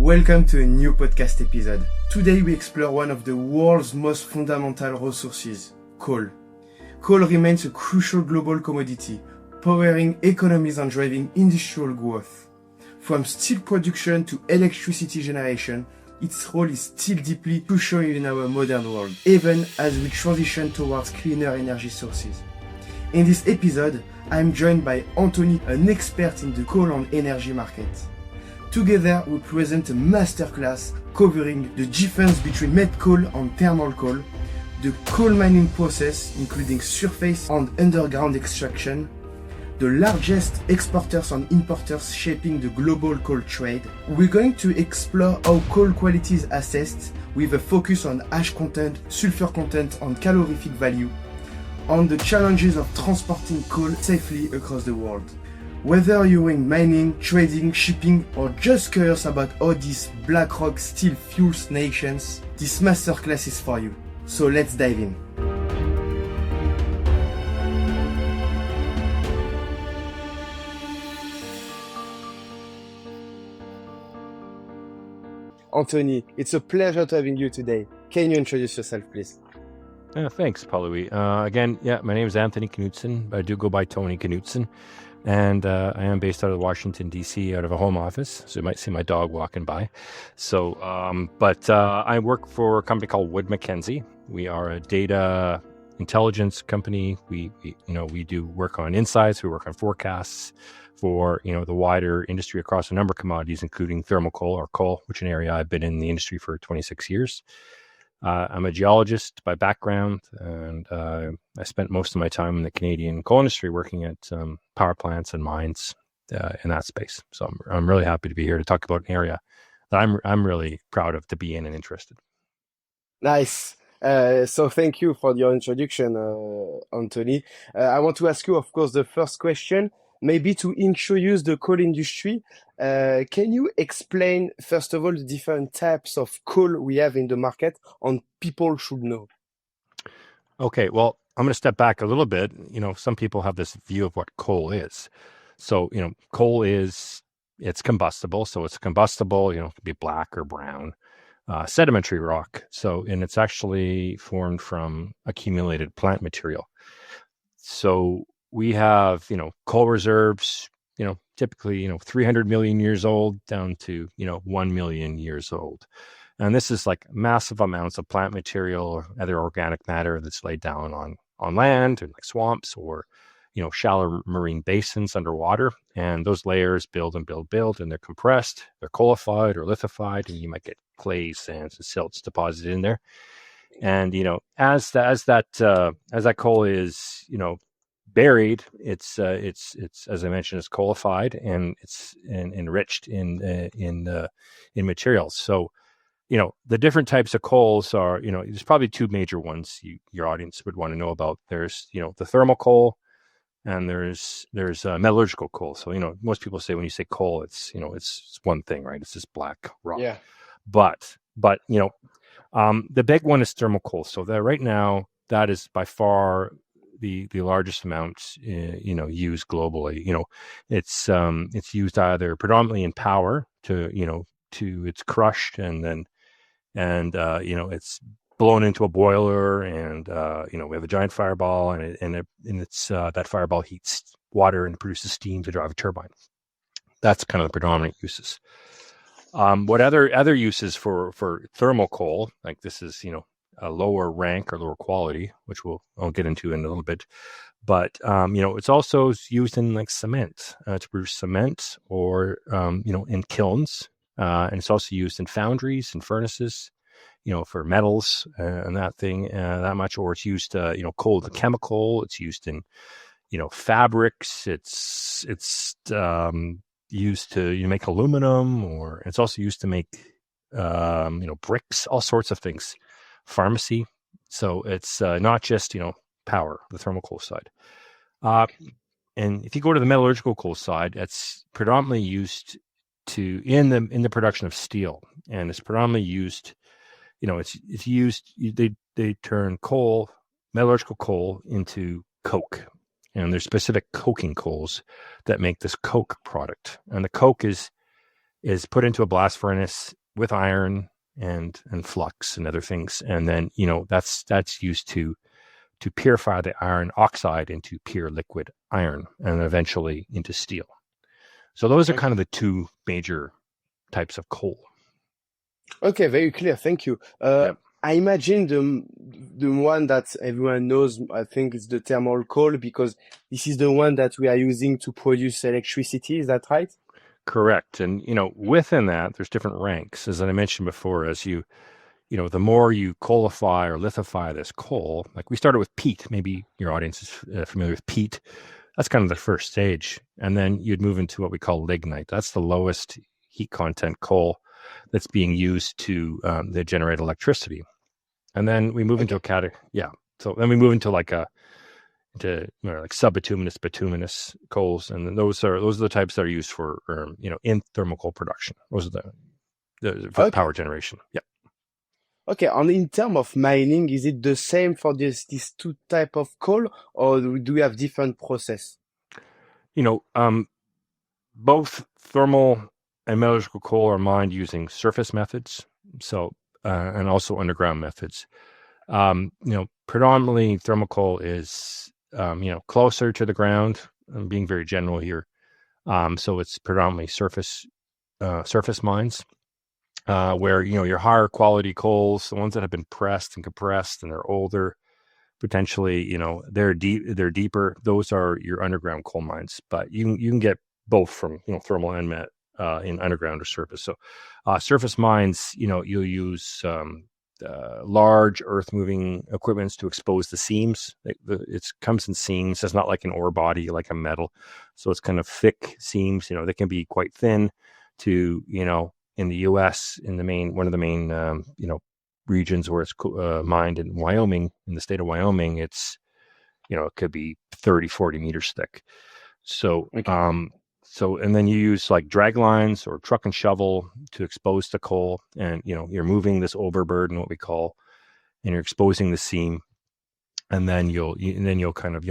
Welcome to a new podcast episode. Today we explore one of the world's most fundamental resources, coal. Coal remains a crucial global commodity, powering economies and driving industrial growth. From steel production to electricity generation, its role is still deeply crucial in our modern world, even as we transition towards cleaner energy sources. In this episode, I am joined by Anthony, an expert in the coal and energy market. Together, we present a masterclass covering the difference between met coal and thermal coal, the coal mining process, including surface and underground extraction, the largest exporters and importers shaping the global coal trade. We're going to explore how coal quality is assessed with a focus on ash content, sulfur content, and calorific value, on the challenges of transporting coal safely across the world. Whether you're in mining, trading, shipping, or just curious about how this black rock still fuels nations, this masterclass is for you. So let's dive in. Anthony, it's a pleasure to having you today. Can you introduce yourself, please? Thanks, Paul-Louis. Again, my name is Anthony Knutson. I do go by Tony Knutson. And I am based out of Washington, D.C., out of a home office. So you might see my dog walking by. So, I work for a company called Wood Mackenzie. We are a data intelligence company. We do work on insights. We work on forecasts for, the wider industry across a number of commodities, including thermal coal or coal, which is an area I've been in the industry for 26 years. I'm a geologist by background, and I spent most of my time in the Canadian coal industry working at power plants and mines in that space. So I'm really happy to be here to talk about an area that I'm really proud of to be in and interested. Nice. So thank you for your introduction, Anthony. I want to ask you, of course, the first question, maybe to introduce the coal industry. Can you explain, first of all, the different types of coal we have in the market and people should know? Okay, well, I'm going to step back a little bit. Some people have this view of what coal is. So, coal it's combustible. So it's combustible, it could be black or brown, sedimentary rock. So, and it's actually formed from accumulated plant material. So we have, coal reserves, typically, 300 million years old down to, 1 million years old. And this is like massive amounts of plant material or other organic matter that's laid down on land, or like swamps or, shallow marine basins underwater. And those layers build, and they're compressed, they're coalified or lithified, and you might get clays, sands, and silts deposited in there. And, as that coal is, buried, it's as I mentioned, it's coalified, and it's enriched in materials. So, the different types of coals are, there's probably two major ones your audience would want to know about. There's, the thermal coal, and there's metallurgical coal. So, most people say when you say coal, it's one thing, right? It's just black rock. Yeah. But the big one is thermal coal. So that right now, that is by far the largest amount, used globally. It's used either predominantly in power to it's crushed and it's blown into a boiler, and we have a giant fireball, and it's that fireball heats water and produces steam to drive a turbine. That's kind of the predominant uses. What other uses for thermal coal, like this is, a lower rank or lower quality, which I'll get into in a little bit. But, it's also used in like cement, to produce cement, or, in kilns. And it's also used in foundries and furnaces, for metals and that much. Or it's used, coal, the chemical. It's used in, fabrics. It's used to make aluminum, or it's also used to make, bricks, all sorts of things. Pharmacy. So it's not just, power, the thermal coal side. And if you go to the metallurgical coal side, it's predominantly used in the production of steel, and it's predominantly used, it's used, they turn metallurgical coal into coke, and there's specific coking coals that make this coke product. And the coke is is put into a blast furnace with iron and flux and other things, and then that's used to purify the iron oxide into pure liquid iron and eventually into steel. So those are kind of the two major types of coal. Okay, very clear. Thank you. Yep. I imagine the one that everyone knows, I think, is the thermal coal, because this is the one that we are using to produce electricity. Is that right? Correct. And within that, there's different ranks, as I mentioned before. As the more you coalify or lithify this coal, like we started with peat. Maybe your audience is familiar with peat. That's kind of the first stage. And then you'd move into what we call lignite. That's the lowest heat content coal that's being used to generate electricity. And then we move into a category. Yeah. So then we move into like subbituminous, bituminous coals. And then those are the types that are used for, in thermal coal production. Those are for power generation. Yeah. Okay, and in terms of mining, is it the same for these two type of coal, or do we have different process? Both thermal and metallurgical coal are mined using surface methods, so and also underground methods. Predominantly thermal coal is closer to the ground. I'm being very general here, so it's predominantly surface mines. Where your higher quality coals, the ones that have been pressed and compressed and they're older, potentially they're deeper. Those are your underground coal mines, but you can get both from thermal and met in underground or surface. So surface mines, you'll use large earth moving equipments to expose the seams. It comes in seams. It's not like an ore body like a metal, so it's kind of thick seams. They can be quite thin to in the U.S., one of the main regions where it's mined in Wyoming, in the state of Wyoming, it's it could be 30, 40 meters thick. So and then you use like drag lines or truck and shovel to expose the coal, and you're moving this overburden, what we call, and you're exposing the seam. And then you'll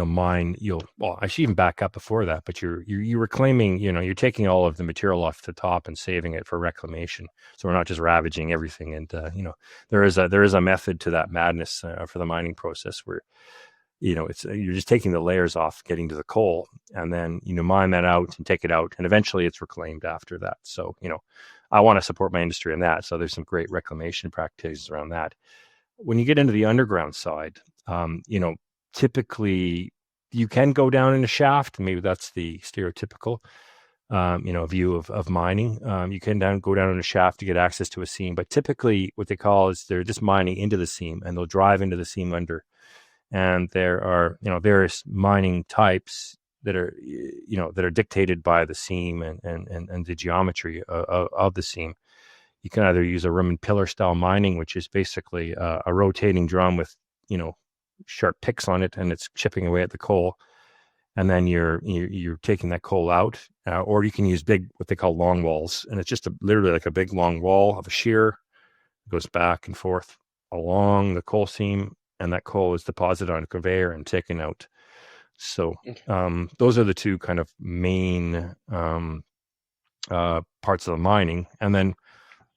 mine. I should even back up before that, but you're reclaiming. You're taking all of the material off the top and saving it for reclamation. So we're not just ravaging everything. And there is a method to that madness for the mining process where you're just taking the layers off, getting to the coal, and then mine that out and take it out, and eventually it's reclaimed after that. So I want to support my industry in that. So there's some great reclamation practices around that. When you get into the underground side, typically you can go down in a shaft. Maybe that's the stereotypical, view of mining. You can go down in a shaft to get access to a seam, but typically what they call is they're just mining into the seam, and they'll drive into the seam under. And there are, various mining types that are, that are dictated by the seam and the geometry of the seam. You can either use a room and pillar style mining, which is basically a rotating drum with, sharp picks on it, and it's chipping away at the coal. And then you're taking that coal out, or you can use what they call long walls, and it's just literally like a big long wall of a shear. It goes back and forth along the coal seam, and that coal is deposited on a conveyor and taken out. So those are the two kind of main parts of the mining. And then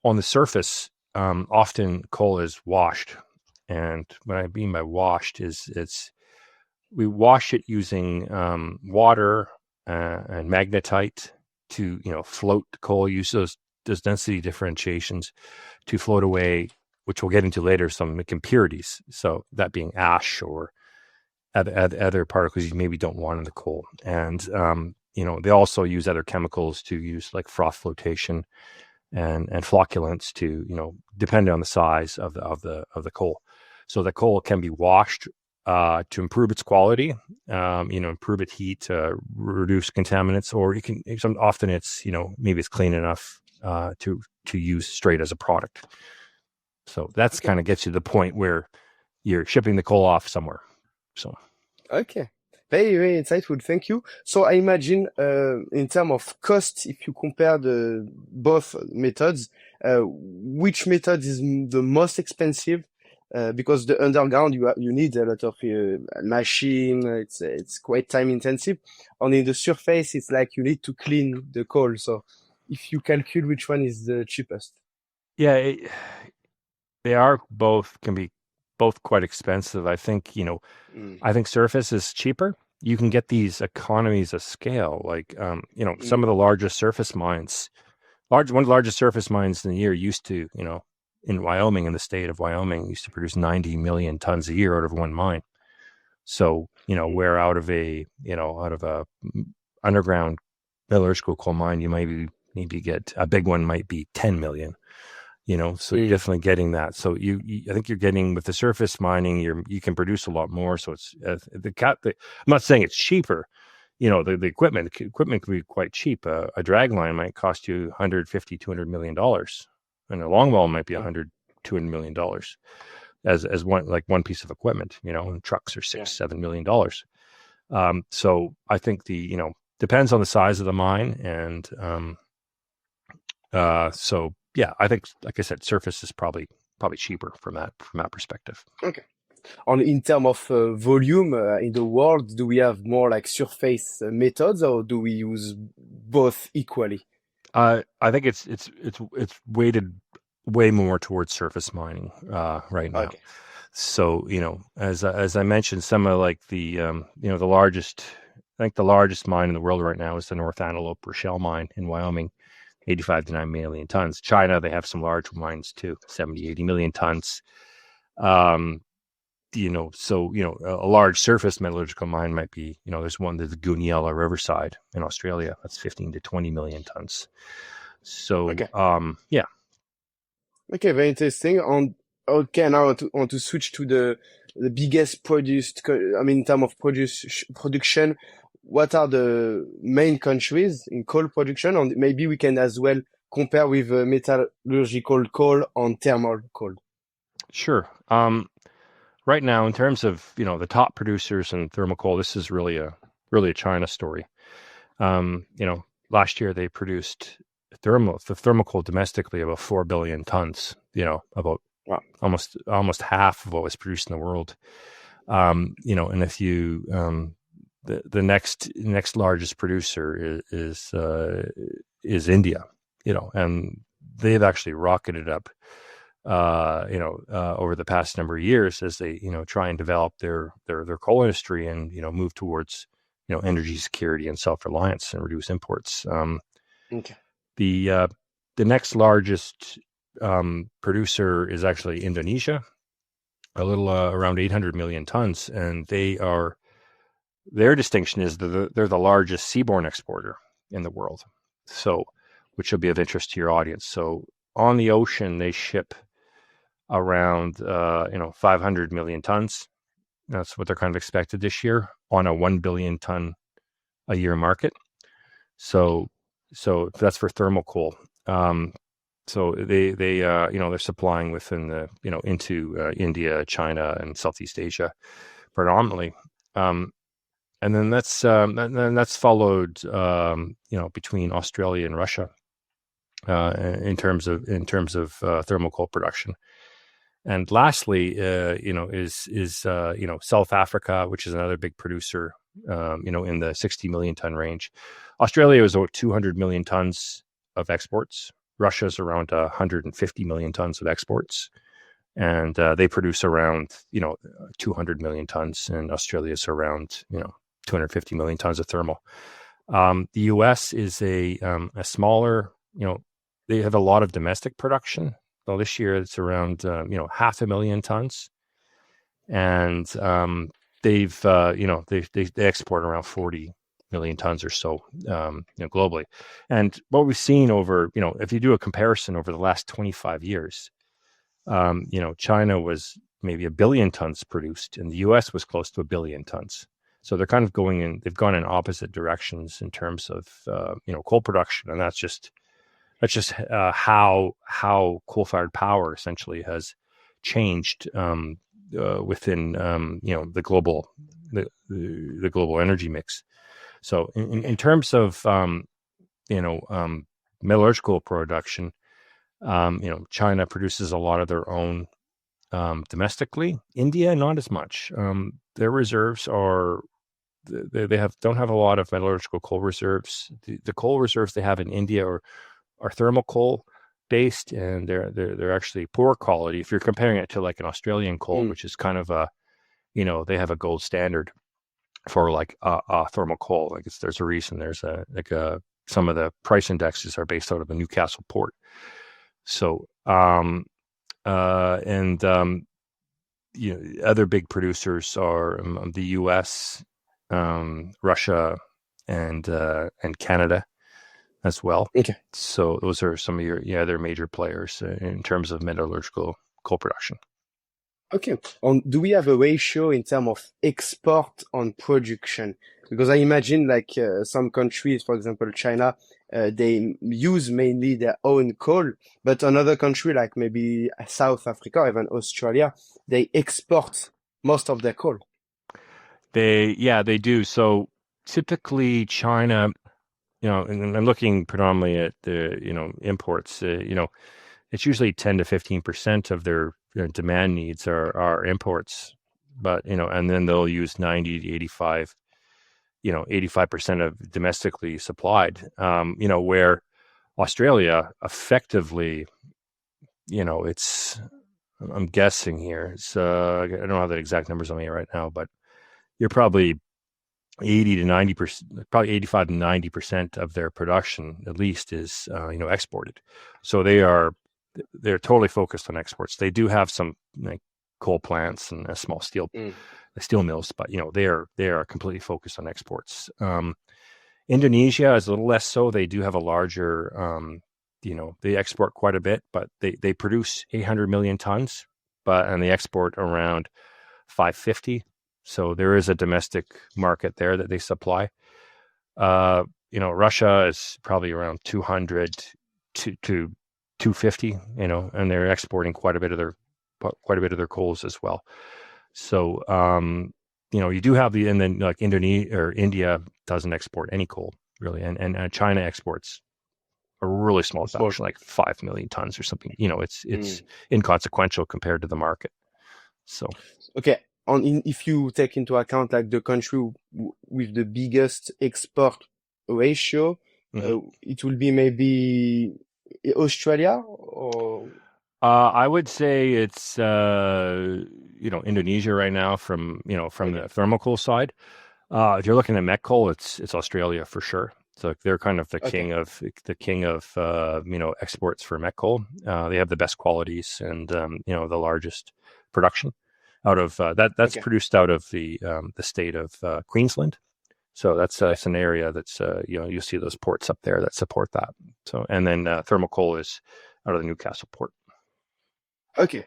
on the surface, often coal is washed. And what I mean by washed is we wash it using water and magnetite to float the coal. Use those density differentiations to float away, which we'll get into later, some impurities. So that being ash or other particles you maybe don't want in the coal. And they also use other chemicals to use like froth flotation and flocculants to depending on the size of the coal. So the coal can be washed to improve its quality, improve its heat, reduce contaminants, or often it's maybe it's clean enough to use straight as a product. So that's kind of gets you to the point where you're shipping the coal off somewhere. So okay, very, very insightful. Thank you. So I imagine in terms of cost, if you compare the both methods, which method is the most expensive? Because the underground you need a lot of machine. It's quite time intensive. On the surface, it's like you need to clean the coal. So if you calculate which one is the cheapest. Yeah, they can be both quite expensive. I think, Mm. I think surface is cheaper. You can get these economies of scale, like, some Mm. of the largest surface mines, one of the largest surface mines in the year used to, in Wyoming, in the state of Wyoming, used to produce 90 million tons a year out of one mine. So, where out of a underground metallurgical coal mine, you maybe get a big one might be 10 million. So you're Mm. definitely getting that. So I think you're getting, with the surface mining, you can produce a lot more. So it's I'm not saying it's cheaper. The equipment can be quite cheap. A drag line might cost you 150, $200 million, and a longwall might be Oh, 100, $200 million as one piece of equipment. And trucks are yeah. $6-7 million. So I think depends on the size of the mine, and so yeah, I think, like I said, surface is probably cheaper from that perspective. Okay. In terms of volume in the world, do we have more like surface methods, or do we use both equally? I think it's weighted way more towards surface mining right now. Okay. So as I mentioned, some of like the largest, I think the largest mine in the world right now is the North Antelope Rochelle mine in Wyoming, 85 to 9 million tons. China, they have some large mines too, 70, 80 million tons. Um, a large surface metallurgical mine might be, there's one, the Goonyella Riverside in Australia, that's 15 to 20 million tons. So, Okay. yeah. Okay, very interesting. Okay, now I want to switch to the biggest in terms of production, what are the main countries in coal production? And maybe we can as well compare with metallurgical coal and thermal coal. Sure. Right now, in terms of, the top producers in thermal coal, this is really a China story. Last year they produced the thermal coal domestically about 4 billion tons, about Wow. almost half of what was produced in the world. And if you the next largest producer is India, and they've actually rocketed up, over the past number of years as they, try and develop their coal industry and, move towards, energy security and self-reliance and reduce imports. Okay. The next largest producer is actually Indonesia, a little around 800 million tons, and their distinction is that they're the largest seaborne exporter in the world. So, which will be of interest to your audience. So, on the ocean, they ship around 500 million tons. That's what they're kind of expected this year on a 1 billion ton a year market. So that's for thermal coal. So they're supplying within into India, China, and Southeast Asia predominantly. And then that's followed between Australia and Russia in terms of thermal coal production. And lastly, is South Africa, which is another big producer, in the 60 million ton range. Australia is about 200 million tons of exports. Russia is around 150 million tons of exports, and they produce around 200 million tons, and Australia is around 250 million tons of thermal. The U.S. is a smaller, they have a lot of domestic production. Well, this year it's around 500,000 tons, and they export around 40 million tons or so globally. And what we've seen over, if you do a comparison over the last 25 years, China was maybe 1 billion tons produced, and the U.S. was close to 1 billion tons. So they're kind of they've gone in opposite directions in terms of coal production, and that's just how coal-fired power essentially has changed within the global energy mix. So in terms of metallurgical production, China produces a lot of their own domestically. India, not as much. Their reserves don't have a lot of metallurgical coal reserves. The coal reserves they have in India are are thermal coal based, and they're actually poor quality. If you're comparing it to like an Australian coal, which is kind of a, they have a gold standard for like thermal coal. Like there's a reason there's some of the price indexes are based out of the Newcastle port. So other big producers are the U.S., Russia, and Canada as well. Okay. So those are some of your other major players in terms of metallurgical coal production. Okay. Do we have a ratio in terms of export on production? Because I imagine like some countries, for example, China, they use mainly their own coal, but another country like maybe South Africa or even Australia, they export most of their coal. They do. So typically China, and I'm looking predominantly at the, imports, it's usually 10 to 15% of their demand needs are imports, but, and then they'll use 90 to 85% of domestically supplied, where Australia effectively, I'm guessing here, it's, I don't have the exact numbers on me right now, but you're probably 80 to 90%, probably 85 to 90% of their production at least is, exported. So they're totally focused on exports. They do have some like coal plants and small steel mills, but they are completely focused on exports. Indonesia is a little less so. They do have a larger, they export quite a bit, but they produce 800 million tons, and they export around 550. So there is a domestic market there that they supply. Russia is probably around 200 to 250, and they're exporting quite a bit of their coals as well. So, you do have and then like Indonesia or India doesn't export any coal really. And China exports a really small fraction, like 5 million tons or something. It's inconsequential compared to the market. So, okay. If you take into account like the country with the biggest export ratio, it will be maybe Australia or. I would say it's Indonesia right now from the thermal coal side. If you're looking at met coal, it's Australia for sure. So they're kind of the king of exports for met coal. They have the best qualities and the largest production out of that's produced out of the state of Queensland. So that's an area that's you see those ports up there that support that. So and then thermal coal is out of the Newcastle port. Okay,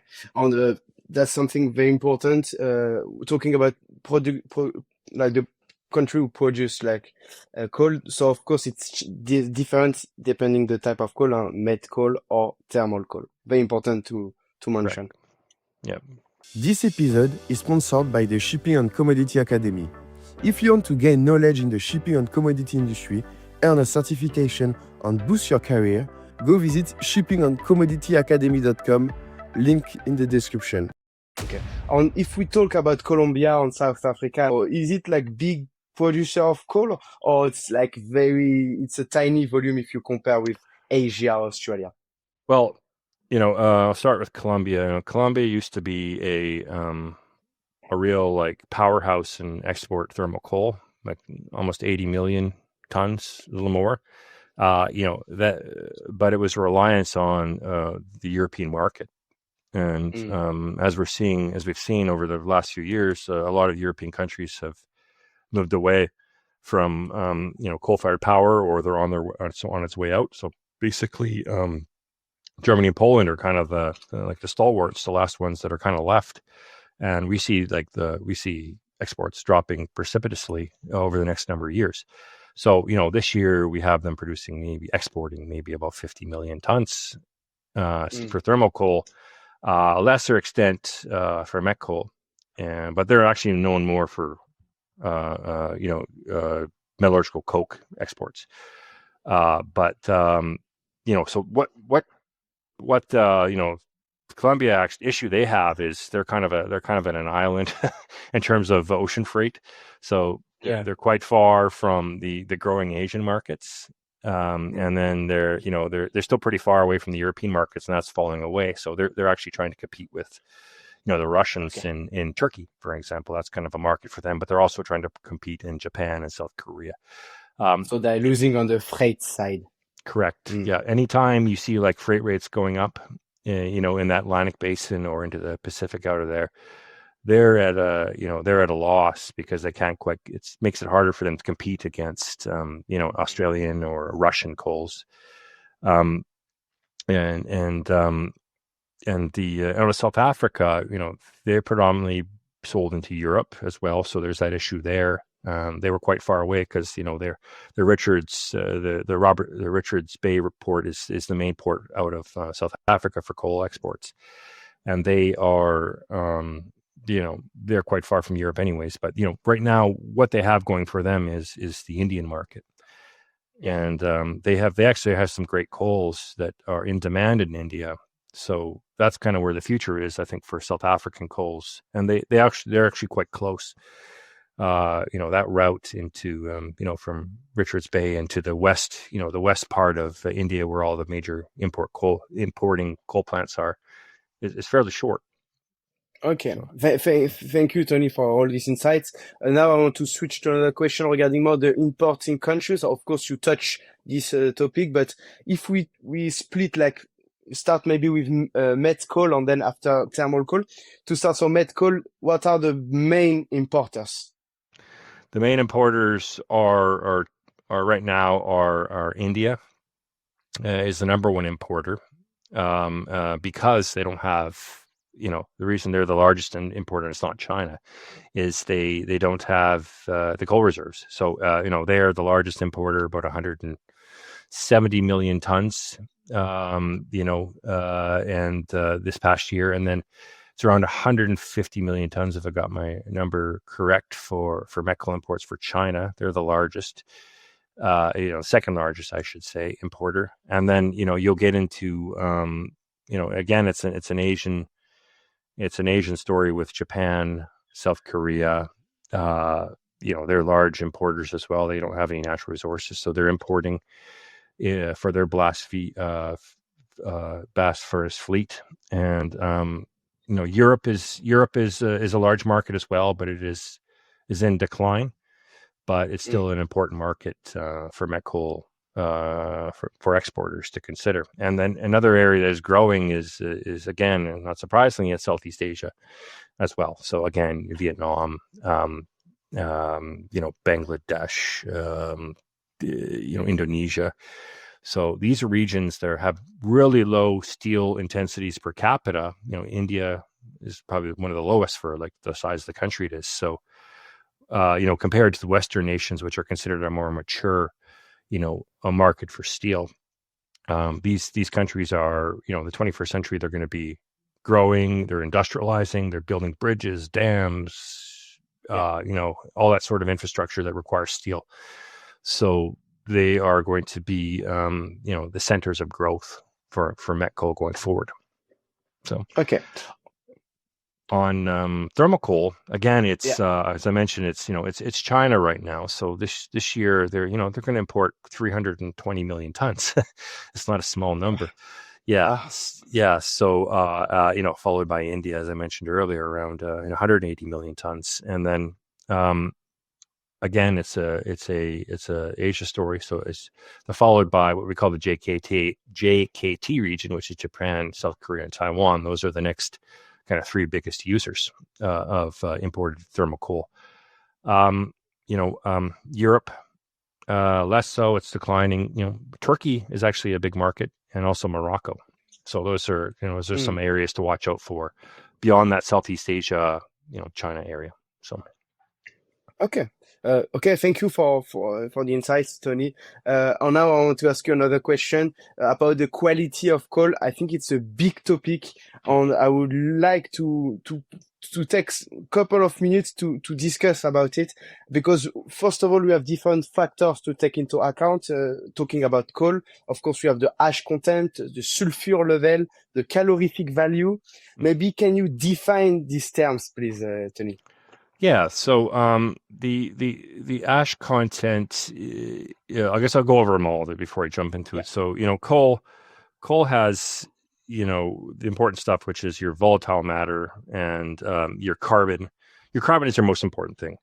that's something very important. Talking about like the country who produce like coal. So of course it's different depending the type of coal, met coal or thermal coal. Very important to mention. Right. Yeah. This episode is sponsored by the Shipping and Commodity Academy. If you want to gain knowledge in the shipping and commodity industry, earn a certification, and boost your career, go visit shippingandcommodityacademy.com. Link in the description. Okay. And if we talk about Colombia and South Africa, is it like big producer of coal, or it's like it's a tiny volume if you compare with Asia or Australia? Well, I'll start with Colombia. Colombia used to be a real like powerhouse in export thermal coal, like almost 80 million tons, a little more. But it was a reliance on the European market. And as we've seen over the last few years, a lot of European countries have moved away from coal-fired power, or they're on its way out. So basically, Germany and Poland are kind of like the stalwarts, the last ones that are kind of left. And we see exports dropping precipitously over the next number of years. So this year we have them exporting maybe about 50 million tons for thermal coal. Lesser extent for met coal, but they're actually known more for metallurgical coke exports. So what Colombia issue they have is they're kind of at an island in terms of ocean freight. So they're quite far from the growing Asian markets. And then they're still pretty far away from the European markets, and that's falling away. So they're actually trying to compete with the Russians in Turkey, for example. That's kind of a market for them, but they're also trying to compete in Japan and South Korea. So they're losing on the freight side. Correct. Yeah. Anytime you see like freight rates going up, in that Atlantic basin or into the Pacific out of there, they're at a loss because they can't quite. It makes it harder for them to compete against Australian or Russian coals, and out of South Africa, they're predominantly sold into Europe as well. So there's that issue there. They were quite far away because the Richards the Richards Bay port is the main port out of South Africa for coal exports, and they are they're quite far from Europe anyways. But right now what they have going for them is the Indian market, and they actually have some great coals that are in demand in India. So that's kind of where the future is, I think, for South African coals, and they're actually quite close. That route into, from Richards Bay into the west, the west part of India, where all the major importing coal plants are, is fairly short. Okay. So. Thank you, Tony, for all these insights. Now I want to switch to another question regarding more the importing countries. Of course, you touch this topic, but if we split, like start maybe with met coal and then after thermal coal, to start, so met coal, what are the main importers? The main importers are right now are India is the number one importer, because they don't have, the reason they're the largest importer, and it's not China, is they don't have the coal reserves. So they are the largest importer, about 170 million tons, and this past year, and then it's around 150 million tons, if I got my number correct, for met coal imports for China. They're the largest, second largest, I should say, importer. And then, you'll get into, again, it's an Asian story with Japan, South Korea. They're large importers as well. They don't have any natural resources, so they're importing for their blast furnace fleet. And Europe is a large market as well, but it is in decline. But it's still an important market for met coal for exporters to consider. And then another area that is growing is again, and not surprisingly, it's Southeast Asia as well. So again, Vietnam, Bangladesh, Indonesia. So these are regions that have really low steel intensities per capita. India is probably one of the lowest for like the size of the country it is. So, compared to the Western nations, which are considered a more mature, a market for steel, these countries are, the 21st century, they're going to be growing, they're industrializing, they're building bridges, dams, all that sort of infrastructure that requires steel. So they are going to be, the centers of growth for met coal going forward. So, okay. On thermal coal, again, it's as I mentioned, it's China right now. So this year they're going to import 320 million tons. It's not a small number. Yeah. So followed by India, as I mentioned earlier, around 180 million tons, and then again, it's a Asia story. So it's followed by what we call the JKT region, which is Japan, South Korea, and Taiwan. Those are the next kind of three biggest users of imported thermal coal. Europe, less so. It's declining. Turkey is actually a big market, and also Morocco. So those are some areas to watch out for beyond that Southeast Asia, China area. So. Okay. Thank you for the insights, Tony. And now I want to ask you another question about the quality of coal. I think it's a big topic, and I would like to take a couple of minutes to discuss about it, because first of all, we have different factors to take into account. Talking about coal, of course, we have the ash content, the sulfur level, the calorific value. Maybe can you define these terms, please, Tony? Yeah. So the ash content, yeah, I guess I'll go over them all before I jump into Yeah. it. So coal has the important stuff, which is your volatile matter and your carbon. Your carbon is your most important thing.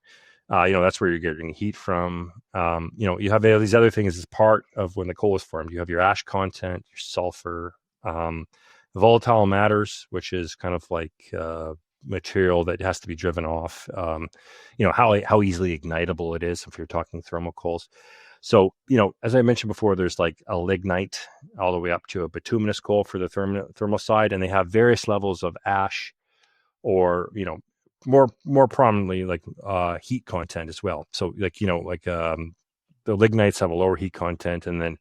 That's where you're getting heat from. You have all these other things as part of when the coal is formed. You have your ash content, your sulfur, um, volatile matters, which is kind of like material that has to be driven off. How easily ignitable it is if you're talking thermal coals. So, as I mentioned before, there's like a lignite all the way up to a bituminous coal for the thermal side, and they have various levels of ash or more prominently like heat content as well. So the lignites have a lower heat content, and then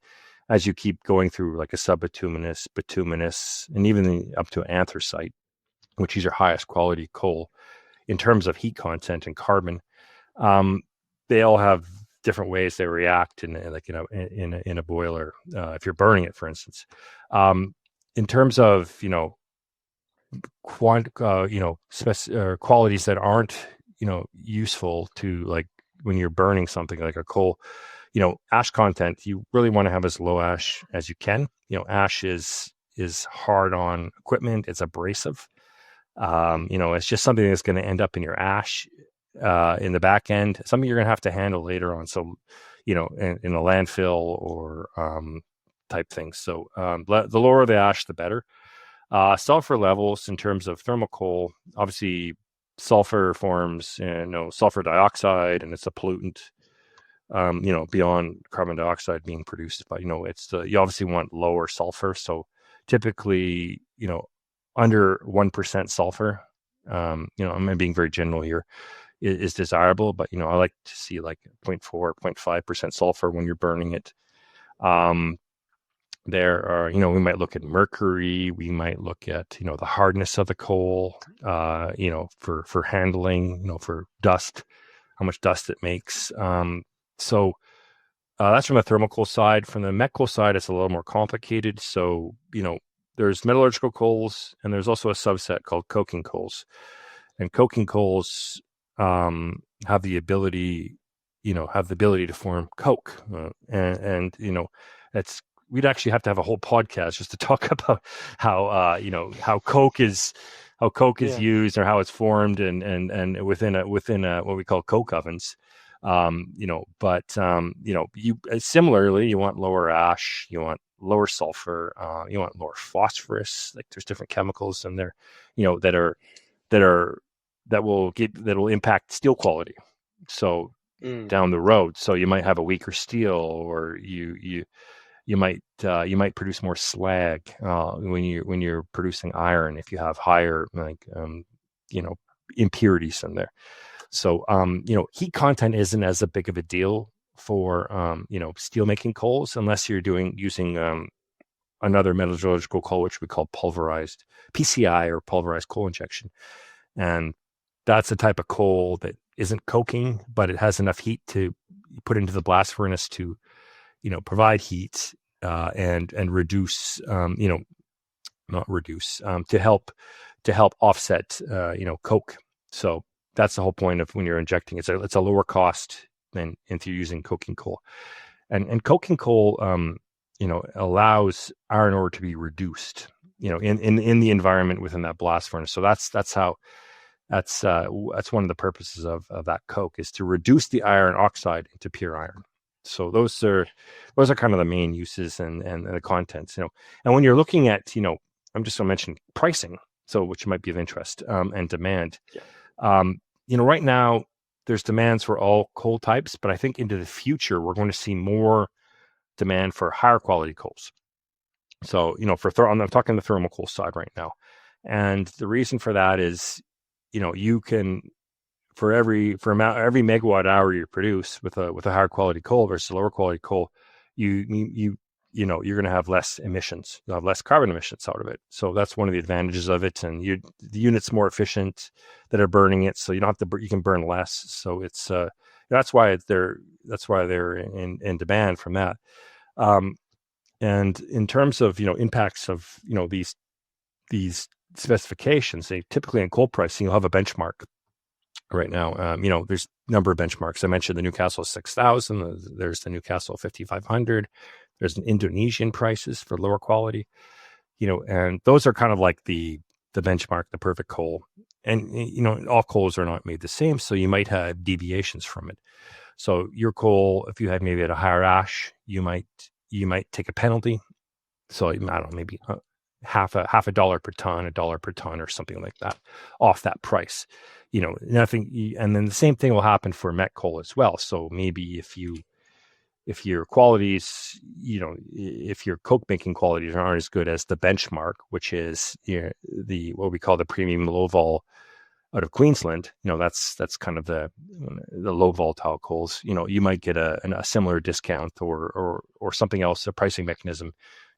as you keep going through like a subbituminous, bituminous, and even up to anthracite, which is your highest quality coal in terms of heat content and carbon, um, they all have different ways they react in a boiler if you're burning it, for instance. In terms of qualities that aren't useful to, like, when you're burning something like a coal, ash content, you really want to have as low ash as you can. Ash is hard on equipment. It's abrasive. It's just something that's going to end up in your ash in the back end, something you're going to have to handle later on. So, in a landfill or type things. So the lower the ash, the better. Sulfur levels in terms of thermal coal, obviously sulfur forms, sulfur dioxide, and it's a pollutant, beyond carbon dioxide being produced. But, you obviously want lower sulfur. So typically, under 1% sulfur, I'm being very general here, is desirable. But, I like to see like 0.4, 0.5% sulfur when you're burning it. There are, we might look at mercury. We might look at, the hardness of the coal, for handling, for dust, how much dust it makes. So that's from the thermal coal side. From the met coal side, it's a little more complicated. So, there's metallurgical coals, and there's also a subset called coking coals. And coking coals have the ability to form coke, that's we'd actually have to have a whole podcast just to talk about how coke is Yeah. used, or how it's formed, and within what we call coke ovens. You similarly, you want lower ash, you want lower sulfur, you want lower phosphorus. Like, there's different chemicals in there, that will impact steel quality. So down the road, so you might have a weaker steel, or you might produce more slag when you're producing iron, if you have higher impurities in there. So heat content isn't as a big of a deal for steel making coals, unless you're using another metallurgical coal, which we call pulverized PCI, or pulverized coal injection. And that's a type of coal that isn't coking, but it has enough heat to put into the blast furnace to provide heat and reduce, not reduce, to help offset coke. So that's the whole point of when you're injecting. It's a lower cost than if you're using coking coal, and coking coal allows iron ore to be reduced in the environment within that blast furnace. So that's one of the purposes of that coke, is to reduce the iron oxide into pure iron. So those are kind of the main uses and the contents, And when you're looking at, I'm just going to mention pricing, so which might be of interest, and demand. Yeah. Right now there's demands for all coal types, but I think into the future we're going to see more demand for higher quality coals. So, I'm talking the thermal coal side right now, and the reason for that is, you can, for every megawatt hour you produce with a higher quality coal versus a lower quality coal, you're going to have less emissions. You'll have less carbon emissions out of it. So that's one of the advantages of it. And the unit's more efficient that are burning it, so you don't have to. You can burn less. So it's that's why they're in demand from that. And in terms of impacts of these specifications, they typically in coal pricing, you'll have a benchmark. right now. There's a number of benchmarks. I mentioned the Newcastle 6,000. There's the Newcastle 5,500. There's an Indonesian prices for lower quality, and those are kind of like the benchmark, the perfect coal. And, all coals are not made the same. So you might have deviations from it. So your coal, if you had maybe at a higher ash, you might take a penalty. So I don't know, maybe half a dollar per ton, $1 per ton, or something like that off that price. Nothing. And then the same thing will happen for met coal as well. So maybe if your qualities, if your coke making qualities aren't as good as the benchmark, which is what we call the premium low vol out of Queensland, that's kind of the low volatile coals. You might get a similar discount or something else, a pricing mechanism,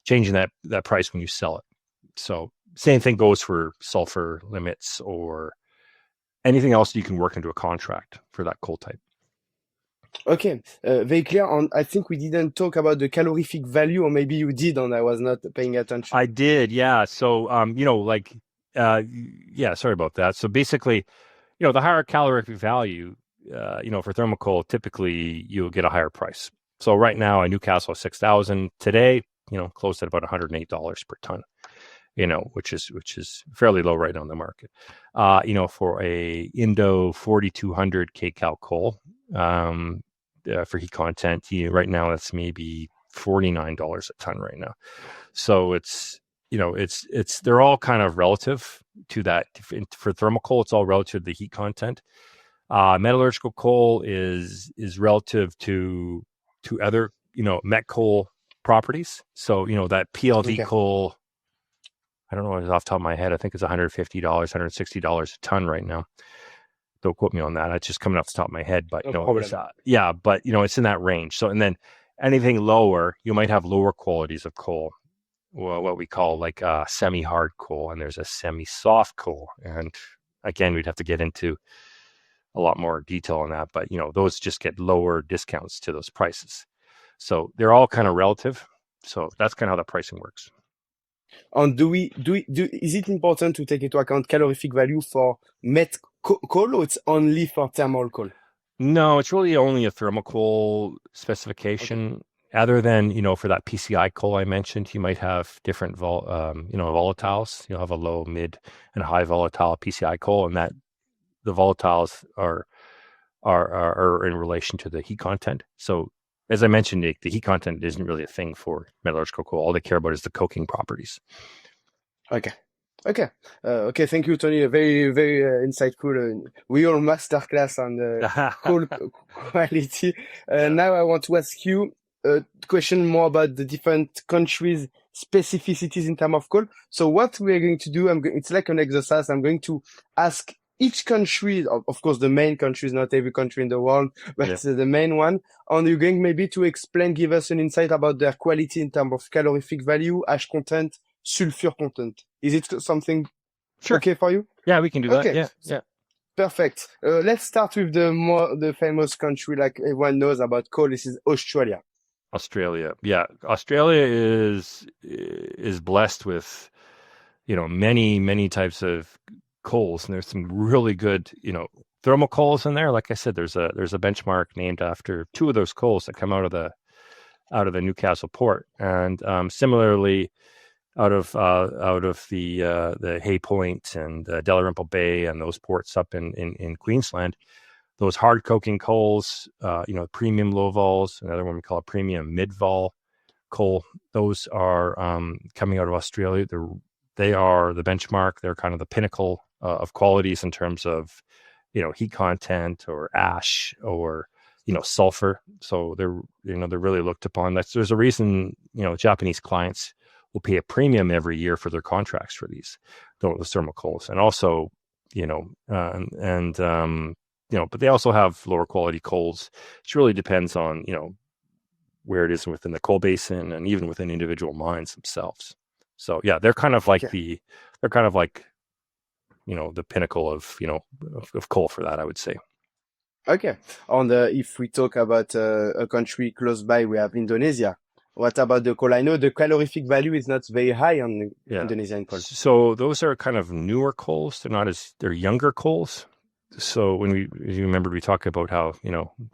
changing that price when you sell it. So same thing goes for sulfur limits or anything else you can work into a contract for that coal type. Okay, very clear. I think we didn't talk about the calorific value, or maybe you did, and I was not paying attention. I did, yeah. So, sorry about that. So basically, the higher calorific value, for thermal coal, typically you'll get a higher price. So right now, a Newcastle 6,000 today, closed at about $108 per ton, which is fairly low right on the market. For a Indo 4,200 kcal coal, for heat content, right now that's maybe $49 a ton right now. So it's they're all kind of relative to that. For thermal coal, it's all relative to the heat content. Metallurgical coal is relative to other met coal properties. So that PLV coal, I don't know off the top of my head, I think it's $150, $160 a ton right now. Don't quote me on that. It's just coming off the top of my head, but it's in that range. So, and then anything lower, you might have lower qualities of coal. Well, what we call like semi-hard coal, and there's a semi-soft coal. And again, we'd have to get into a lot more detail on that, but those just get lower discounts to those prices. So they're all kind of relative. So that's kind of how the pricing works. And is it important to take into account calorific value for met coal, or it's only for thermal coal? No, it's really only a thermal coal specification. Okay. Other than, for that PCI coal I mentioned, you might have different volatiles. You'll have a low, mid, and high volatile PCI coal, and that the volatiles are in relation to the heat content. So as I mentioned, the heat content isn't really a thing for metallurgical coal. All they care about is the coking properties. Okay. Thank you, Tony. Very, very insightful. Real masterclass on the coal quality. Now I want to ask you a question more about the different countries' specificities in terms of coal. So what we are going to do, it's like an exercise. I'm going to ask each country, of course, the main countries, not every country in the world, but the main one. And you're going maybe to give us an insight about their quality in terms of calorific value, ash content, sulfur content. Is it something okay for you? Yeah, we can do that. Yeah. Perfect. Let's start with the famous country like everyone knows about coal. This is Australia. Yeah. Australia is blessed with, many types of coals, and there's some really good, thermal coals in there. Like I said, there's a benchmark named after two of those coals that come out of the Newcastle port, and similarly out of the Hay Point and Dalrymple Bay and those ports up in Queensland. Those hard coking coals, premium low vols, another one we call a premium mid vol coal. Those are coming out of Australia. They are the benchmark. They're kind of the pinnacle of qualities in terms of, heat content or ash or, sulfur. So they're really looked upon. There's a reason, Japanese clients will pay a premium every year for their contracts for these thermal coals. And also, but they also have lower quality coals. It really depends on, where it is within the coal basin and even within individual mines themselves. So yeah, they're kind of like the pinnacle of coal for that, I would say. Okay. And if we talk about a country close by, we have Indonesia. What about the coal? I know the calorific value is not very high on Indonesian coal. So those are kind of newer coals. They're younger coals. so you remember, we talked about how,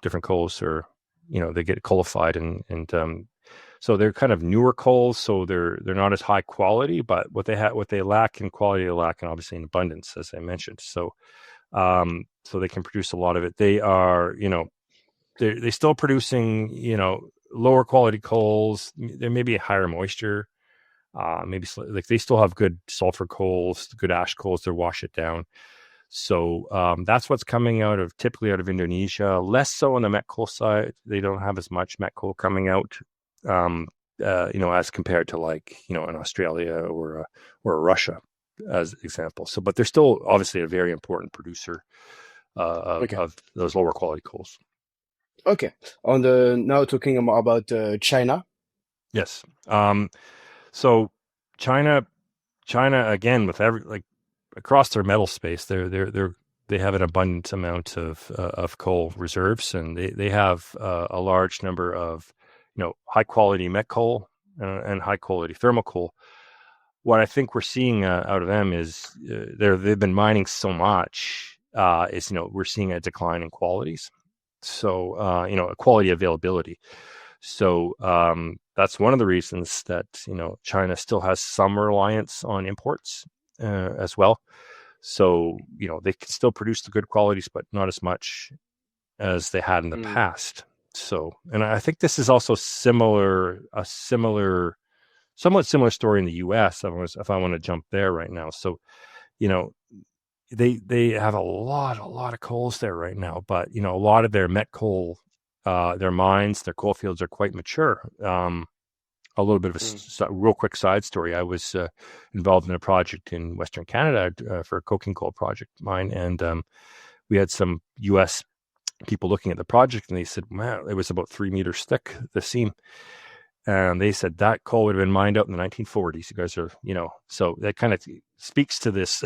different coals are, they get coalified, and so they're kind of newer coals, so they're not as high quality, but what they lack in quality, they lack in, obviously, in abundance, as I mentioned. So they can produce a lot of it. They are, they're still producing, lower quality coals. There may be a higher moisture. Maybe like they still have good sulfur coals, good ash coals to wash it down. So that's what's coming typically out of Indonesia. Less so on the met coal side. They don't have as much met coal coming out, as compared to, like, in Australia or Russia, as example. So, but they're still obviously a very important producer of those lower quality coals. Okay. Now talking about China. Yes. So China again, with across their metal space, they have an abundant amount of coal reserves, and they have a large number of high quality met coal and high quality thermal coal. What I think we're seeing out of them is they've been mining so much, is we're seeing a decline in qualities. So quality availability. So that's one of the reasons that China still has some reliance on imports as well. So they can still produce the good qualities, but not as much as they had in the past. So, and I think this is also somewhat similar story in the U.S. If I want to jump there right now. So, they have a lot of coals there right now, but a lot of their met coal, their mines, their coal fields are quite mature. A little bit of a real quick side story. I was involved in a project in Western Canada for a coking coal project mine, and we had some U.S. people looking at the project, and they said, "Man, it was about 3 meters thick, the seam." And they said that coal would have been mined out in the 1940s. You guys are, so that kind of speaks to this,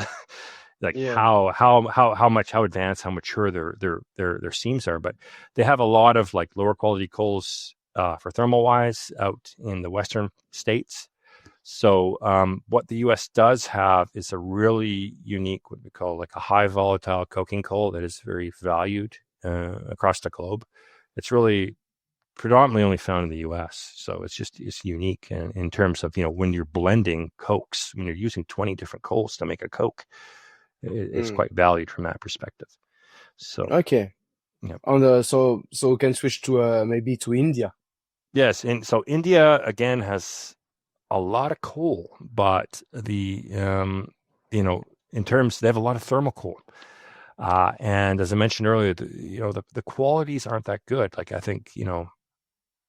like how advanced, how mature their seams are. But they have a lot of like lower quality coals for thermal wise out in the western states. So what the U.S. does have is a really unique, what we call like a high volatile coking coal that is very valued across the globe. It's really predominantly only found in the U.S. So it's unique in terms of, when you're blending cokes, when you're using 20 different coals to make a coke, it's quite valued from that perspective. So, okay. Yeah. So we can switch to maybe to India. Yes. And so India, again, has a lot of coal, but in terms, they have a lot of thermal coal. And as I mentioned earlier, the qualities aren't that good. Like, I think,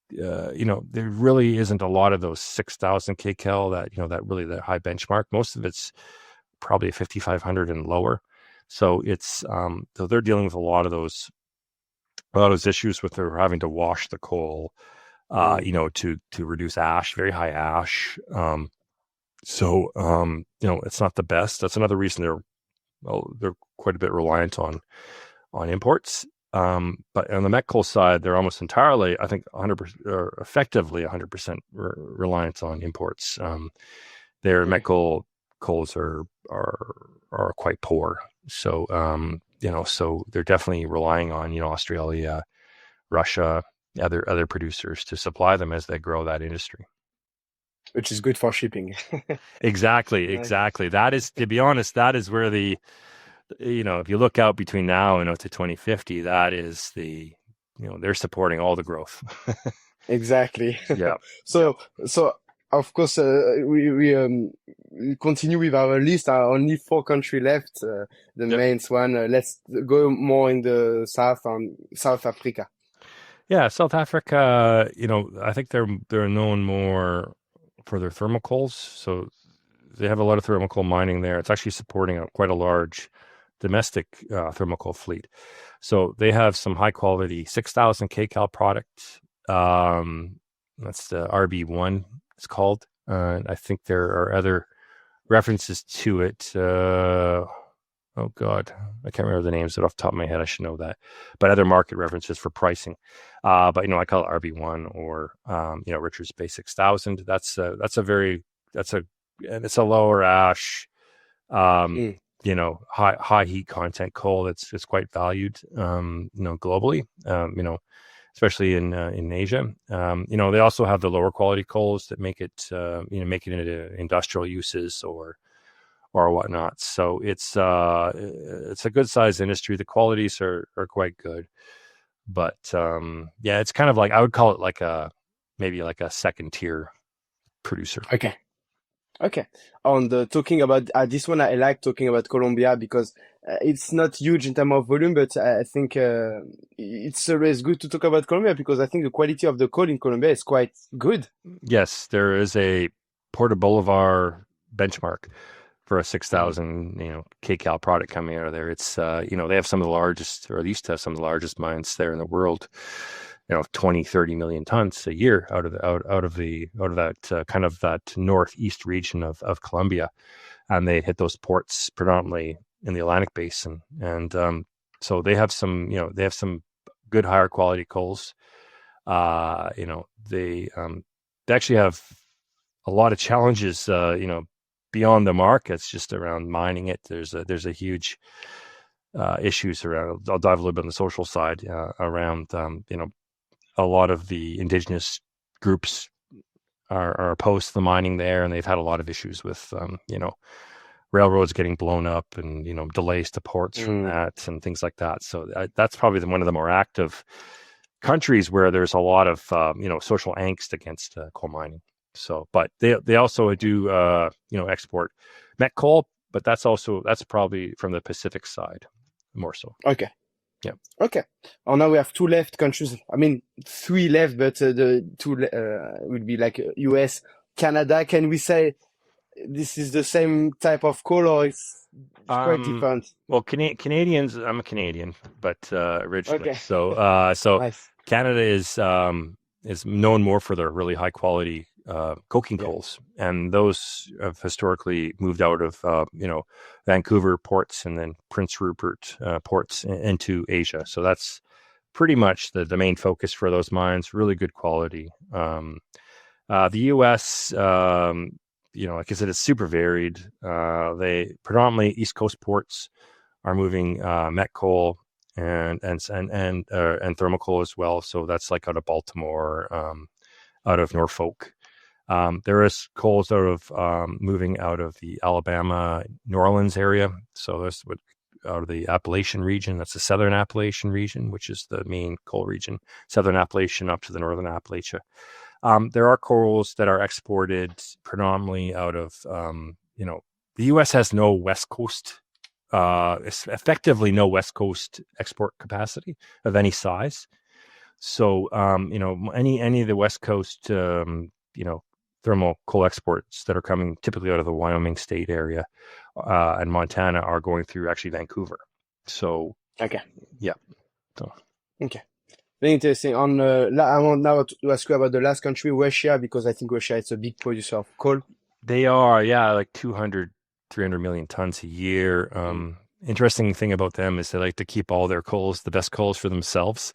there really isn't a lot of those 6,000 kcal that really the high benchmark. Most of it's probably 5,500 and lower. So it's so they're dealing with a lot of those issues with their having to wash the coal, to reduce ash, very high ash. So it's not the best. That's another reason they're quite a bit reliant on imports. But on the met coal side, they're almost entirely, I think, 100% or effectively 100% reliant on imports. Their met coals are quite poor. So so they're definitely relying on Australia, Russia, other producers to supply them as they grow that industry. Which is good for shipping. Exactly. That is, to be honest, that is where if you look out between now and to 2050, that is they're supporting all the growth. Exactly. Yeah. So of course we continue with our list. Only 4 countries left. The main one. Let's go more in the South Africa. Yeah, South Africa. I think they're known more for their thermal coals. So they have a lot of thermal coal mining there. It's actually supporting quite a large domestic thermal coal fleet. So they have some high quality 6,000 kcal product. That's the RB1, it's called. I think there are other references to it. Oh God, I can't remember the names off the top of my head. I should know that. But other market references for pricing. But I call it RB1 or Richards Bay 6000. And it's a lower ash. high heat content coal that's quite valued, globally, especially in Asia. They also have the lower quality coals that make it into industrial uses or whatnot. So it's a good sized industry. The qualities are quite good, but it's kind of like, I would call it maybe like a second tier producer. Okay. On the talking about this one, I like talking about Colombia because it's not huge in terms of volume, but I think it's always good to talk about Colombia because I think the quality of the coal in Colombia is quite good. Yes, there is a Porta Bolivar benchmark for a 6,000 kcal product coming out of there. It's they have some of the largest, or at least have some of the largest mines there in the world. 20-30 million tons a year out of that kind of that northeast region of Colombia, and they hit those ports predominantly in the Atlantic Basin, and so they have some good higher quality coals. They actually have a lot of challenges beyond the markets, just around mining it. There's a huge issues around. I'll dive a little bit on the social side around a lot of the indigenous groups are opposed to the mining there, and they've had a lot of issues with railroads getting blown up and delays to ports from that and things like that. So that's probably one of the more active countries where there's a lot of social angst against coal mining. So, but they also do export met coal, but that's probably from the Pacific side more so. Okay. Yeah. Okay. Oh, now we have two left countries. I mean, three left, but the two would be like US, Canada. Can we say this is the same type of coal, or it's quite different? Well, Canadians. I'm a Canadian, but originally. Okay. So Nice. Canada is known more for their really high quality coking coals, and those have historically moved out of Vancouver ports and then Prince Rupert ports into Asia. So that's pretty much the main focus for those mines. Really good quality. The U.S. Like I said, it's super varied. They predominantly East Coast ports are moving met coal and thermal coal as well. So that's like out of Baltimore, out of Norfolk. There is coals moving out of the Alabama, New Orleans area. So there's out of the Appalachian region. That's the Southern Appalachian region, which is the main coal region. Southern Appalachian up to the Northern Appalachia. There are coals that are exported predominantly out of, the U.S. has no West Coast, effectively no West Coast export capacity of any size. So, any of the West Coast, thermal coal exports that are coming typically out of the Wyoming state area and Montana are going through actually Vancouver. So, okay. Yeah. So. Okay. Very interesting. I want now to ask you about the last country, Russia, because I think Russia is a big producer of coal. They are, like 200, 300 million tons a year. Interesting thing about them is they like to keep all their coals, the best coals for themselves,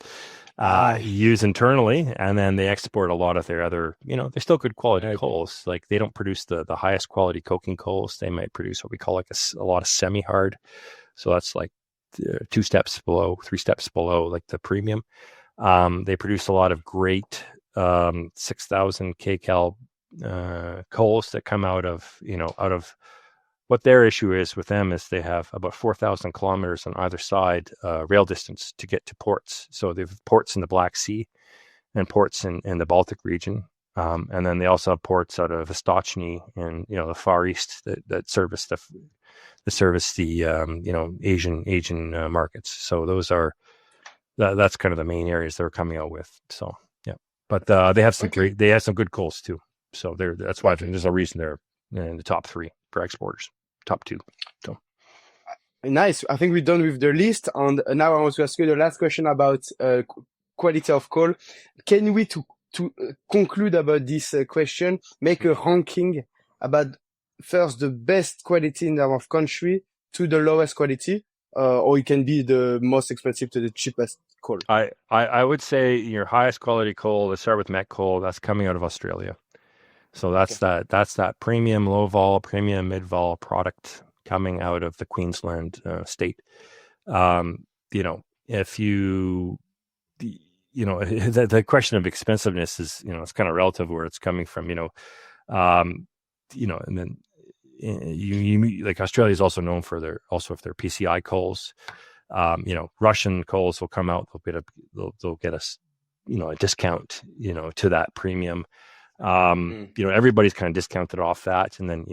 use internally, and then they export a lot of their other, they're still good quality coals. Like they don't produce the highest quality coking coals. They might produce what we call like a lot of semi-hard. So that's like 3 steps below like the premium. They produce a lot of great 6,000 kcal coals that come out of what their issue is with them is they have about 4,000 kilometers on either side rail distance to get to ports. So they have ports in the Black Sea and ports in the Baltic region. And then they also have ports out of Vostochny in the Far East that service the Asian markets. So those are that's kind of the main areas they're coming out with. So yeah, but they have some good coals too. So that's why there's a reason they're in the top 3 for exporters, top 2. So nice. I think we're done with the list, and now I want to ask you the last question about quality of coal. Can we to conclude about this question, make a ranking about first the best quality in terms of country to the lowest quality, or it can be the most expensive to the cheapest coal? I would say your highest quality coal, let's start with met coal, that's coming out of Australia. So that's that premium low vol, premium mid vol product coming out of the Queensland state. If you, the question of expensiveness is, it's kind of relative where it's coming from, and then you like Australia is also known for their PCI coals. Russian coals will come out, they'll get us, a discount, to that premium. Everybody's kind of discounted off that, and then,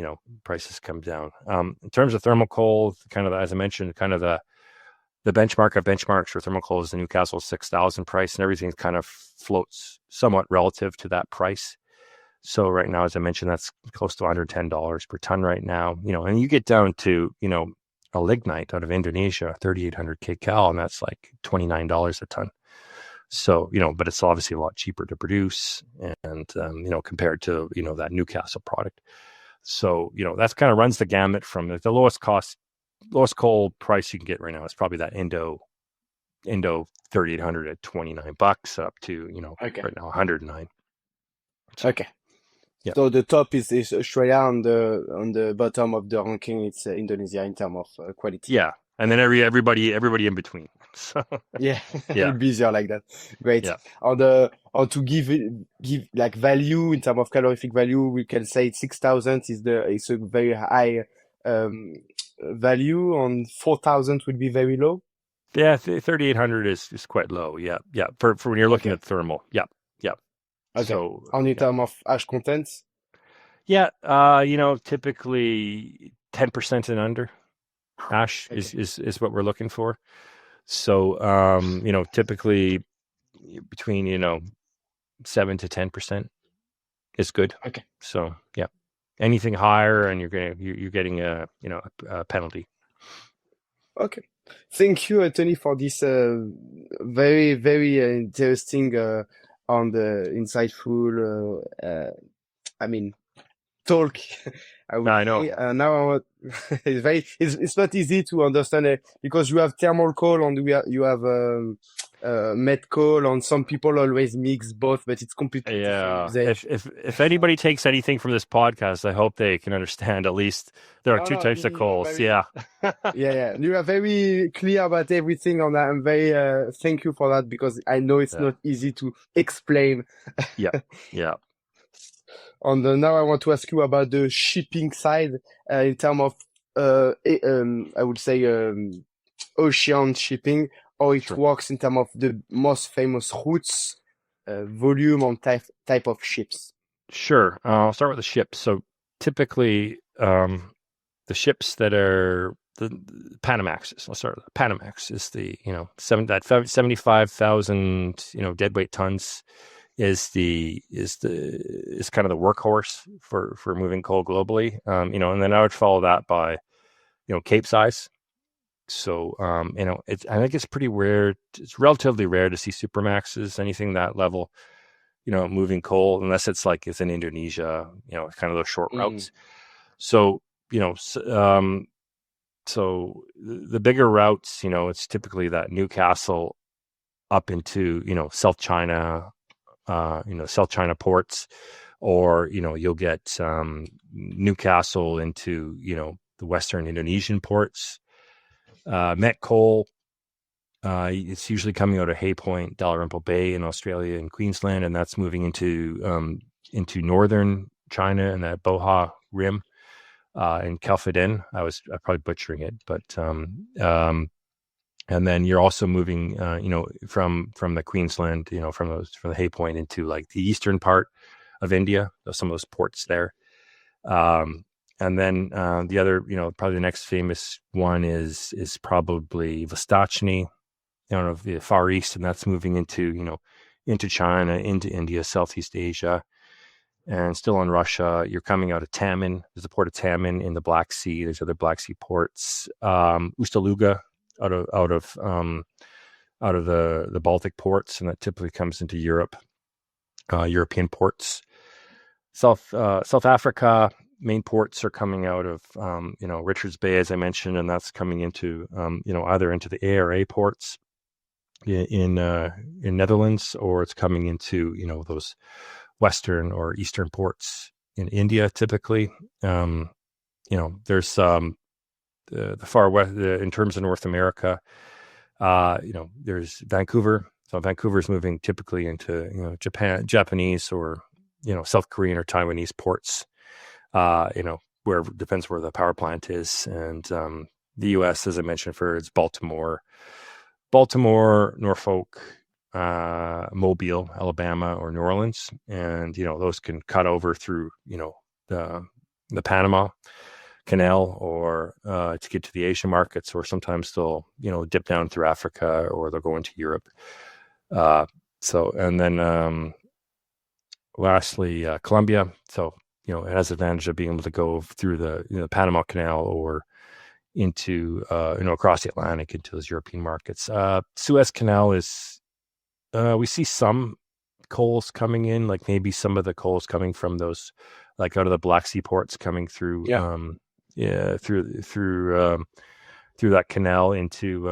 prices come down. In terms of thermal coal, kind of, as I mentioned, kind of the benchmark of benchmarks for thermal coal is the Newcastle 6,000 price, and everything kind of floats somewhat relative to that price. So right now, as I mentioned, that's close to $110 per ton right now, and you get down to, a lignite out of Indonesia, 3,800 kcal, and that's like $29 a ton. So, but it's obviously a lot cheaper to produce and, compared to, that Newcastle product. So, that's kind of runs the gamut from the lowest coal price you can get right now is probably that Indo 3,800 at $29 up to, right now 109. So, Okay. Yeah. So the top is Australia, on the bottom of the ranking it's Indonesia in terms of quality. Yeah, and then everybody in between. So Yeah, Yeah. it'll be easier like that. Great. Yeah. Or to give like value in terms of calorific value, we can say 6,000 is a very high value. On 4,000 would be very low. Yeah, 3,800 is quite low. Yeah, for when you're looking Okay. at thermal. Yeah. Okay. So In terms of ash contents. yeah, typically 10% and under ash is what we're looking for. So typically between 7 to 10% is good. Okay. So yeah, anything higher and you're getting a penalty. Okay. Thank you, Anthony, for this very, very interesting on the insightful talk. I know. Now I want it's not easy to understand because you have thermal coal and you have met coal, and some people always mix both, but it's completely Yeah. different. If anybody takes anything from this podcast, I hope they can understand at least there are two types of coals. Yeah. Yeah. You are very clear about everything on that. I'm very thank you for that, because I know it's not easy to explain. Yeah. Now I want to ask you about the shipping side in terms of I would say ocean shipping, how it works in terms of the most famous routes, volume and type of ships. Sure. I'll start with the ships. So typically, the ships that are the Panamaxes. Let's start with Panamax is the 75,000 deadweight tons is kind of the workhorse for moving coal globally. And then I would follow that by Capesize. So I think it's pretty rare. It's relatively rare to see Supramaxes, anything that level, moving coal, unless it's in Indonesia, kind of those short routes. So so the bigger routes, it's typically that Newcastle up into South China, South China ports, or you'll get Newcastle into the Western Indonesian ports. Met coal, it's usually coming out of Hay Point, Dalrymple Bay in Australia and Queensland, and that's moving into northern China and that Boha Rim in Kelfiden. I'm probably butchering it, but and then you're also moving from the Queensland, from the Hay Point into like the eastern part of India, some of those ports there. And then the other, probably the next famous one is probably Vastachny, of the Far East, and that's moving into China, into India, Southeast Asia, and still in Russia. You're coming out of Taman. There's the port of Taman in the Black Sea. There's other Black Sea ports. Usta-Luga out of the Baltic ports, and that typically comes into Europe, European ports. South Africa. Main ports are coming out of, Richards Bay, as I mentioned, and that's coming into, either into the ARA ports in Netherlands, or it's coming into, those Western or Eastern ports in India, typically. There's the far west in terms of North America. There's Vancouver. So Vancouver is moving typically into Japanese or South Korean or Taiwanese ports. Where it depends where the power plant is, and the U.S., as I mentioned, it's Baltimore, Norfolk, Mobile, Alabama, or New Orleans, and those can cut over through the Panama Canal or to get to the Asian markets, or sometimes they'll dip down through Africa or they'll go into Europe. And then lastly, Colombia. So it has the advantage of being able to go through the Panama Canal or into across the Atlantic into those European markets. Suez Canal is we see some coals coming in, like maybe some of the coals coming from those, like out of the Black Sea ports coming through through that canal into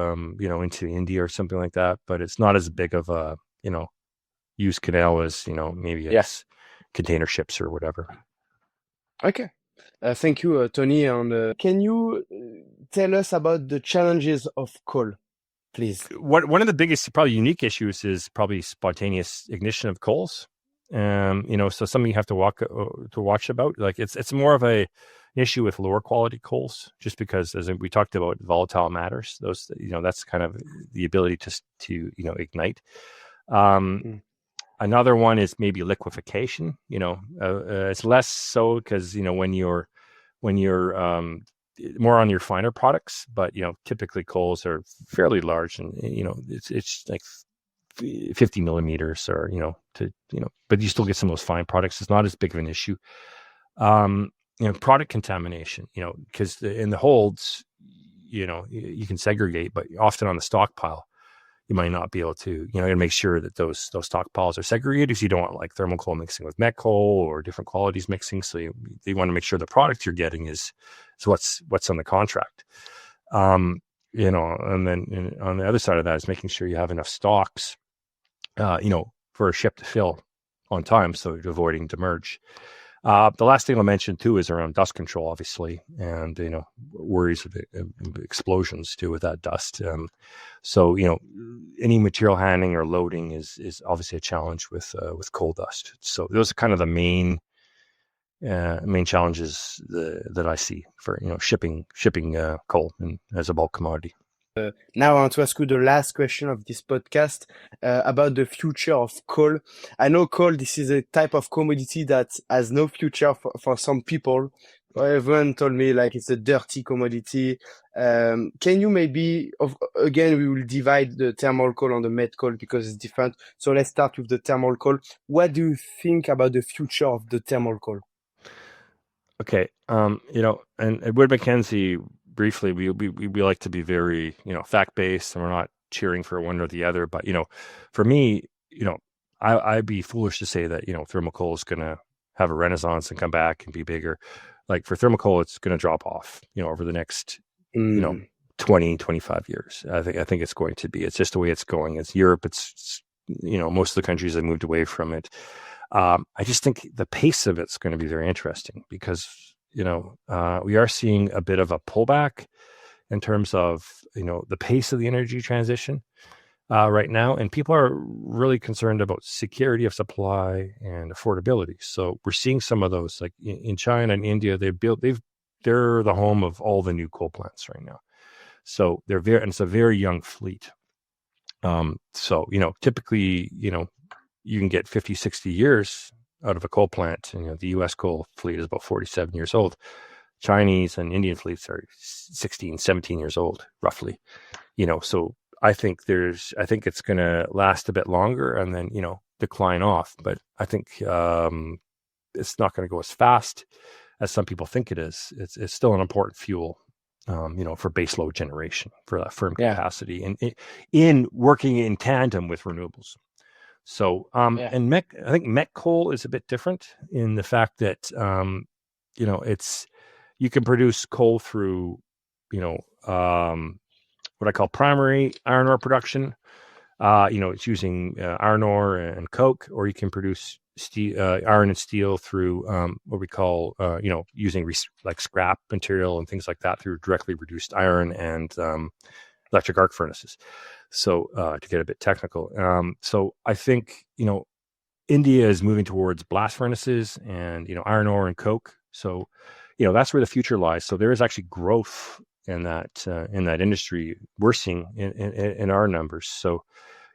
into India or something like that. But it's not as big of a used canal as maybe it's container ships or whatever. Okay. Thank you, Tony. And can you tell us about the challenges of coal, please? One of the biggest, probably unique issues is probably spontaneous ignition of coals. So something you have to watch about. Like it's more of an issue with lower quality coals, just because, as we talked about, volatile matters. Those, that's kind of the ability to ignite. Another one is maybe liquefaction. It's less so because when you're more on your finer products, but typically coals are fairly large, and it's like 50 millimeters, or but you still get some of those fine products. It's not as big of an issue. Product contamination, because in the holds, you can segregate, but often on the stockpile, you might not be able to, make sure that those stockpiles are segregated, because you don't want like thermal coal mixing with met coal or different qualities mixing. So you want to make sure the product you're getting is what's on the contract. And then on the other side of that is making sure you have enough stocks, for a ship to fill on time, so you're avoiding demurrage. The last thing I'll mention too is around dust control, obviously, and worries of explosions too with that dust. So any material handling or loading is obviously a challenge with coal dust. So those are kind of the main challenges that I see for shipping coal as a bulk commodity. Now I want to ask you the last question of this podcast about the future of coal. I know coal, this is a type of commodity that has no future for some people. Everyone told me like it's a dirty commodity. Can you maybe, again, we will divide the thermal coal and the met coal because it's different. So let's start with the thermal coal. What do you think about the future of the thermal coal? Okay. And at Wood Mackenzie, briefly, we like to be very, fact-based, and we're not cheering for one or the other. But, for me, I'd be foolish to say that, thermal coal is going to have a renaissance and come back and be bigger. Like for thermal coal, it's going to drop off, over the next, 20, 25 years. I think it's going to be. It's just the way it's going. It's Europe. It's most of the countries have moved away from it. I just think the pace of it's going to be very interesting because, we are seeing a bit of a pullback in terms of, the pace of the energy transition right now. And people are really concerned about security of supply and affordability. So we're seeing some of those, like in China and India, they're the home of all the new coal plants right now. So and it's a very young fleet. So, typically, you can get 50, 60 years out of a coal plant. The U.S. coal fleet is about 47 years old. Chinese and Indian fleets are 16, 17 years old, roughly. So I think it's going to last a bit longer and then, decline off. But I think it's not going to go as fast as some people think it is. It's still an important fuel, for baseload generation, for that firm capacity, and in working in tandem with renewables. So, and I think met coal is a bit different in the fact that, you can produce coal through, what I call primary iron ore production. It's using iron ore and coke, or you can produce iron and steel through what we call, using like scrap material and things like that through directly reduced iron and electric arc furnaces. So to get a bit technical, so I think India is moving towards blast furnaces and iron ore and coke. So that's where the future lies. So there is actually growth in that industry we're seeing in our numbers. So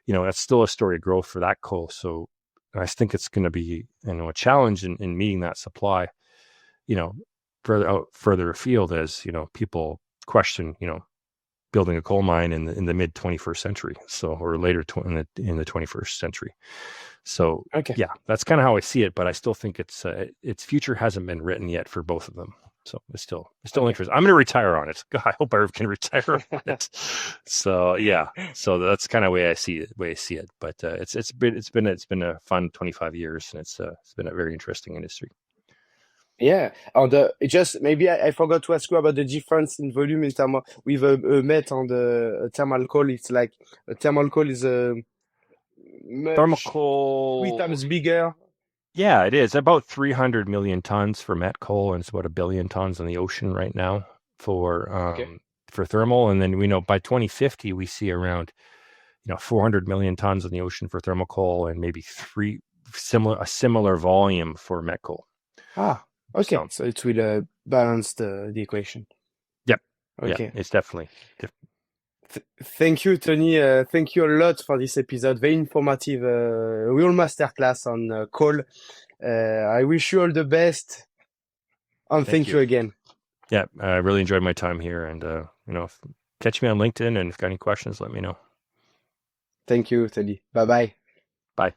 that's still a story of growth for that coal. So I think it's going to be a challenge in meeting that supply. Further afield as people question building a coal mine in the mid 21st century. So or later in the 21st century. So yeah, that's kind of how I see it. But I still think its future hasn't been written yet for both of them. So it's still interesting. I'm going to retire on it. God, I hope I can retire on it. So yeah, so that's kind of the way I see it. But it's been a fun 25 years, and it's been a very interesting industry. Yeah, and just maybe I forgot to ask you about the difference in volume in terms of with a met and a thermal coal. It's like a thermal coal is Thermal much coal, 3 times bigger. yeah, it is about 300 million tons for met coal, and it's about 1 billion tons in the ocean right now for thermal. And then we know by 2050 we see around 400 million tons in the ocean for thermal coal, and maybe a similar volume for met coal. Okay, so it will balance the equation. Yep. Okay. Yeah, it's definitely. Thank you, Tony. Thank you a lot for this episode. Very informative, real masterclass on coal. I wish you all the best, and thank you again. Yeah, I really enjoyed my time here, and catch me on LinkedIn, and if you've got any questions, let me know. Thank you, Tony. Bye-bye. Bye.